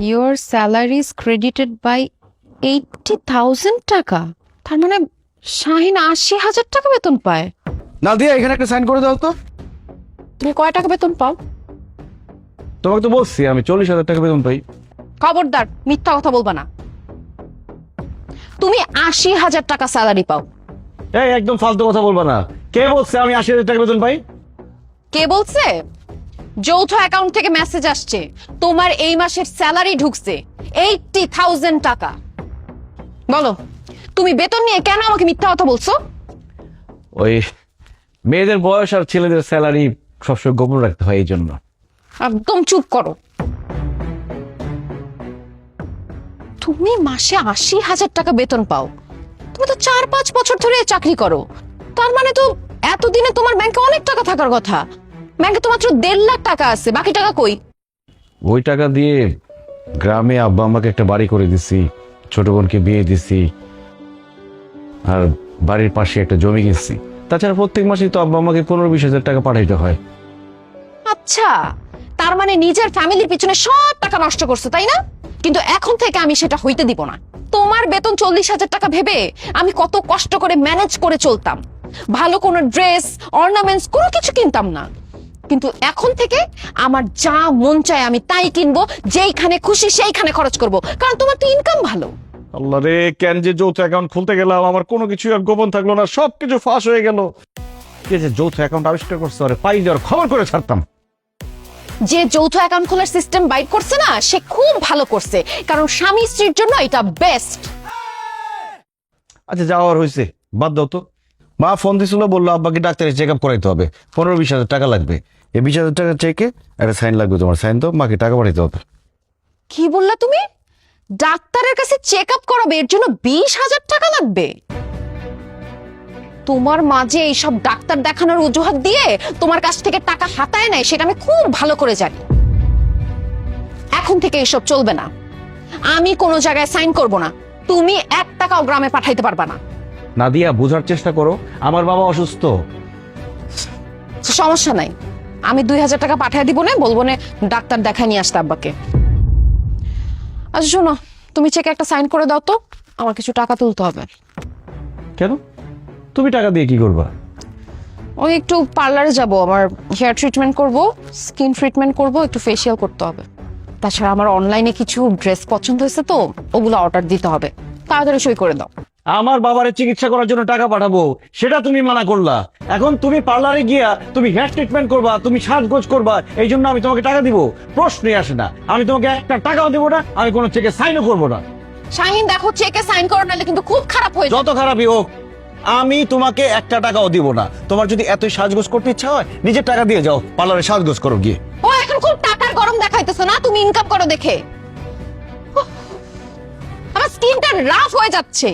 Your salary is credited by 80,000 টাকা। তার মানে শাহিন 80,000 টাকা বেতন পায়। নাদিয়া এখানে একটা সাইন করে দাও তো। তুমি কয় টাকা বেতন পাও? তোমাকে তো বলছি আমি 40,000 টাকা বেতন পাই। খবরদার, মিথ্যা কথা বলবা না। তুমি 80,000 টাকা স্যালারি পাও। এই একদম ফালতু কথা বলবা না। কে বলছে আমি 80,000 টাকা বেতন পাই? কে বলছে? যৌথ অ্যাকাউন্ট থেকে মেসেজ আসছে তোমার এই মাসের স্যালারি ঢুকছে 80,000 টাকা। বলো, তুমি বেতন নিয়ে কেন আমাকে মিথ্যা কথা বলছো? ওই মেয়েদের বয়স আর ছেলেদের স্যালারি সবসময় গোপন রাখতে হয় এই জন্য। একদম চুপ করো। তুমি মাসে 80,000 টাকা বেতন পাও। তুমি তো 4-5 বছর ধরে চাকরি করো। তার মানে তো এতদিনে তোমার ব্যাংকে অনেক টাকা থাকার কথা। ব্যাংকে তো মাত্র 1.5 লাখ টাকা আছে, বাকি টাকা কই? ওই টাকা দিয়ে গ্রামে আব্বা আমাকে একটা বাড়ি করে দিছি, ছোট বোনকে বিয়ে দিছি, আর বাড়ির পাশে একটা জমি কিনছি। তাছাড়া প্রত্যেক মাসে তো আব্বা আমাকে 15-20 হাজার টাকা পাঠাইতে হয়। আচ্ছা, তার মানে নিজের ফ্যামিলির পিছনে সব টাকা নষ্ট করছো, তাই না? কিন্তু এখন থেকে আমি সেটা হইতে দিব না। তোমার বেতন 40,000 টাকা ভেবে আমি কত কষ্ট করে ম্যানেজ করে চলতাম। ভালো কোনো ড্রেস, অর্নামেন্টস কোনো কিছু কিনতাম না। কিন্তু এখন থেকে আমার যা মন চায় আমি তাই কিনবো, যেইখানে খুশি সেইখানে খরচ করব, কারণ তোমার তো ইনকাম ভালো। আল্লাহ রে, কেন যে যৌথ অ্যাকাউন্ট খুলতে গেলাম, আমার কোনো কিছু আর গোপন থাকলো না, সবকিছু ফাঁস হয়ে গেল। কে যে যৌথ অ্যাকাউন্ট আবিষ্কার করছে আরে পাই দেওয়ার খবর করে ছাড়তাম। যে যৌথ অ্যাকাউন্ট খোলার সিস্টেম বাইর করছে না, সে খুব ভালো করছে, কারণ স্বামী স্ত্রীর জন্য এটা বেস্ট। আচ্ছা যাওয়ার হয়েছে, বাদ দাও তো। মা ফোন দিছিল, বললো আব্বাকে ডাক্তারি চেক আপ করাইতে হবে, 15-20 হাজার টাকা লাগবে। এই 20,000 টাকা চেকে একটা সাইন লাগবে, তোমার সাইন তো মাকে টাকা পাঠাইতে হবে। কি বললা তুমি? ডাক্তারের কাছে চেক আপ করাবে, এর জন্য 20,000 টাকা লাগবে? তোমার মাঝে এইসব ডাক্তার দেখানোর অজুহাত দিয়ে তোমার কাছ থেকে টাকা হাতায় নেয়, সেটা আমি খুব ভালো করে জানি। এখন থেকে এসব চলবে না। আমি কোনো জায়গায় সাইন করব না। তুমি 1 টাকাও গ্রামে পাঠাইতে পারবা না। নাদিয়া বোঝার চেষ্টা করো, আমার বাবা অসুস্থ। সমস্যা নাই, আমি 2,000 টাকা পাঠিয়ে দিব না, বলবো না ডাক্তার দেখায় নিয়ে আসতে আব্বাকে। আচ্ছা শোনো, তুমি চেকে একটা সাইন করে দাও তো, আমার কিছু টাকা তুলতে হবে। কেন? তুমি টাকা দিয়ে কি করবা? ওই একটু পার্লারে যাব, আমার হেয়ার ট্রিটমেন্ট করব, স্কিন ট্রিটমেন্ট করব, একটু ফেসিয়াল করতে হবে। তাছাড়া আমার অনলাইনে কিছু ড্রেস পছন্দ হয়েছে তো, ওগুলো অর্ডার দিতে হবে। তাড়াতাড়ি সই করে দাও। আমার বাবারে চিকিৎসা করার জন্য টাকা পাঠাবো, সেটা তুমি মানা করলা। এখন তুমি পার্লারে গিয়া তুমি হেয়ার ট্রিটমেন্ট করবা, তুমি সাজগোজ করবা, এই জন্য আমি তোমাকে টাকা দিব? প্রশ্নই আসে না। আমি তোমাকে একটা টাকাও দেবো না, আমি কোনো চেকে সাইনও করবো না। শাহিন দেখো, চেকে সাইন করো, নাহলে কিন্তু খুব খারাপ হয়ে যাবে। যত খারাপই হোক, আমি তোমাকে একটা টাকাও দিব না। তোমার যদি এতই সাজগোজ করতে ইচ্ছা হয়, নিজের টাকা দিয়ে যাও, পার্লারে সাজগোজ করো গিয়ে। ও এখন খুব টাকার গরম দেখাইতেছো না, তুমি ইনকাম করো দেখে। আমার স্কিনটা রাফ হয়ে যাচ্ছে।